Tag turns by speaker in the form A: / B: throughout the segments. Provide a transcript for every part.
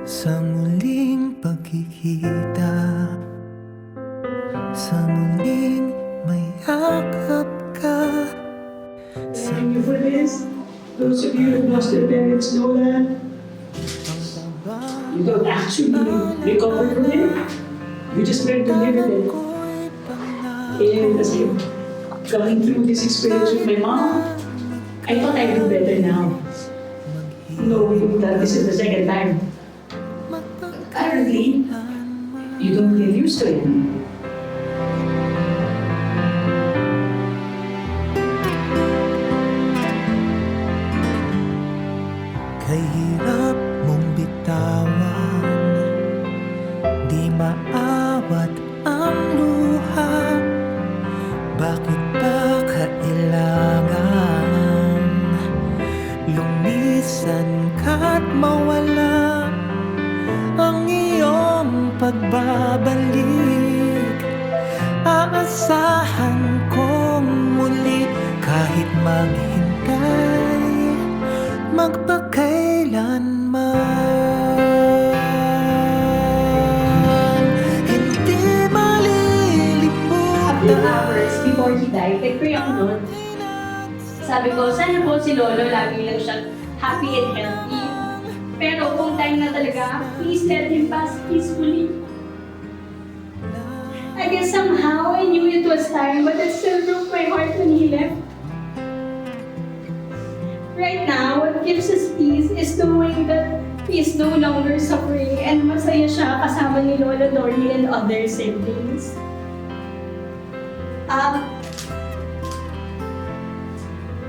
A: Sa muling pagkikita, sa muling may akap ka.
B: Thank you for this. Those of you who lost their parents know that you don't actually recover from it. You just learn to live with it. And as I'm going through this experience with my mom, I thought I do better now, knowing that this is the second time. Apparently, you don't get used to it.
A: Kahirap mong bitawan, di maawat ang luha. Bakit ba kailangan lumisan ka't mawala ang iyong pagbabalik? Aasahan kong muli kahit maghintay magpakailanman. Hindi
C: A few
A: malilimutan.
C: hours before he died, nag-pray ako nun. Sabi ko, sana po si Lolo lagi lang siyang happy and healthy. Pero kung time na talaga, please let him pass peacefully. I guess somehow I knew it was time, but it still broke my heart when he left. Right now, what gives us peace is knowing that he is no longer suffering and masaya siya kasama ni Lola Dory and other siblings.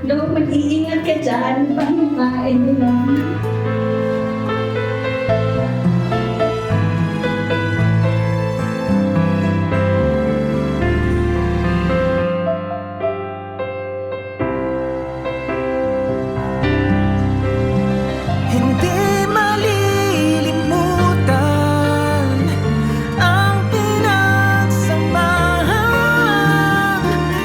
C: Lo, mag-iingat ka dyan, pahingain mo lang.
A: Hindi malilimutan ang pinagsamahan.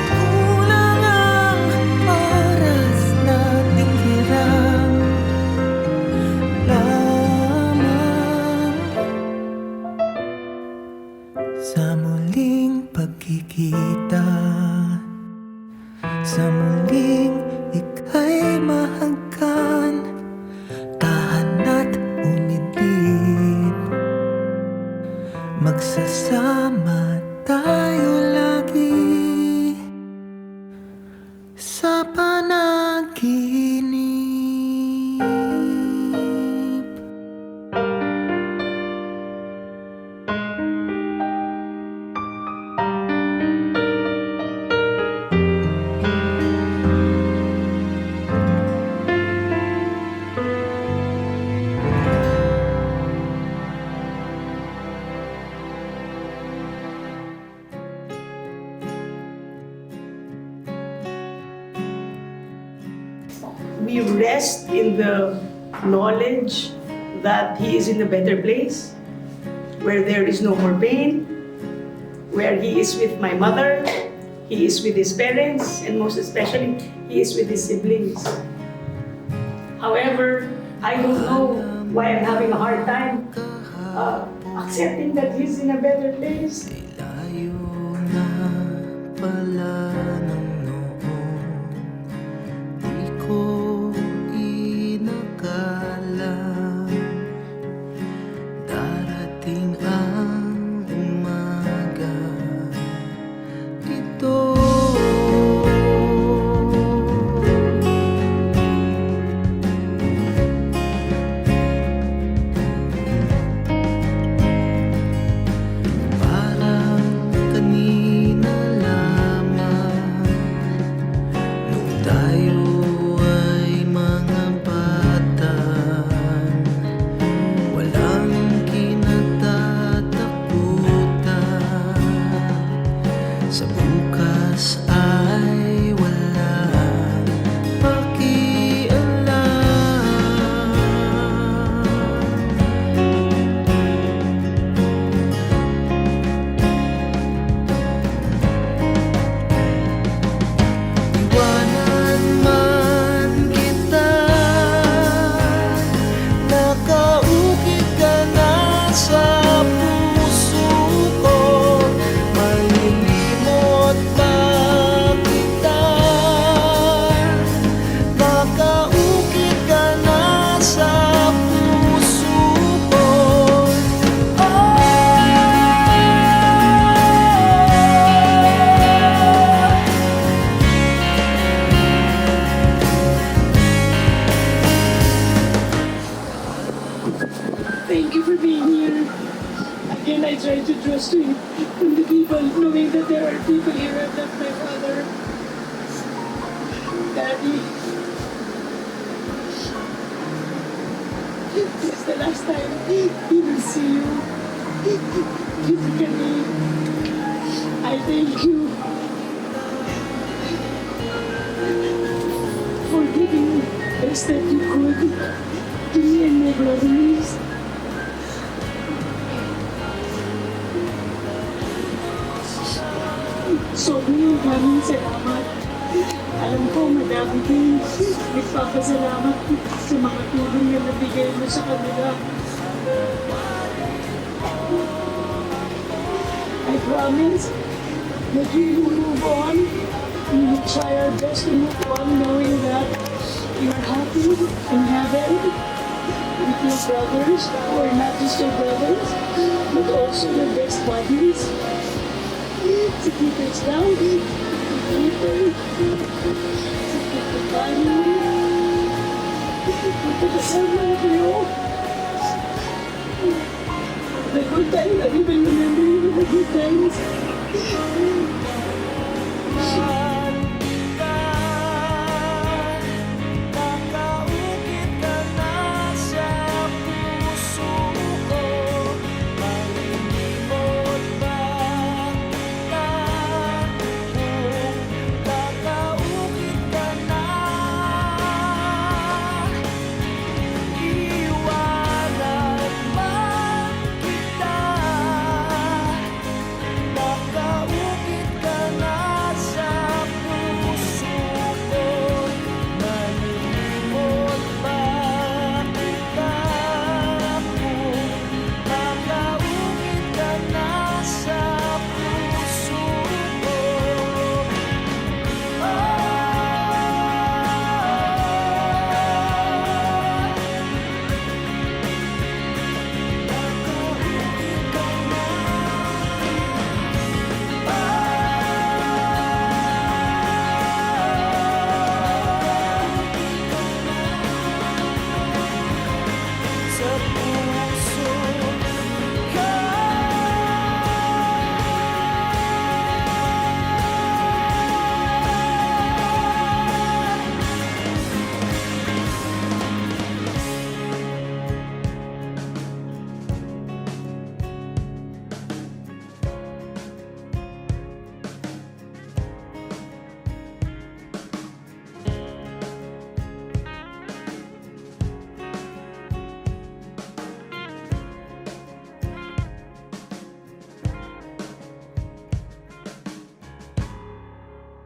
A: Kulang ang oras nating hiram lamang. Sa muling pagkikita, sa muling ika'y mahagkan. Tahan at umidip, magsasama tayo lagi sa panaginip.
B: We rest in the knowledge that he is in a better place, where there is no more pain, where he is with my mother, he is with his parents, and most especially, he is with his siblings. However, I don't know why I'm having a hard time accepting that he's in a better place.
A: Layo na pala ng noon, di ko inakala darating ang umaga ito. Parang kanina lamang
B: Thank you for being here. Again, I try to trust you from the people, knowing that there are people here who have left my father. Daddy, this is the last time he will see you physically. I thank you for giving the best that you could to me and my brothers. Sobrang maraming salamat. Alam ko, madami din nagpapasalamat sa mga tulong na nabigay mo sa kanila. I promise that we will move on. We will try our best to move on knowing that you are happy in heaven with your brothers, who are not just your brothers, but also your best buddies. Si Peter's down. Peter. Si Peter Tayo. Magkakasama na kayo. The good times, I even remember you the good times.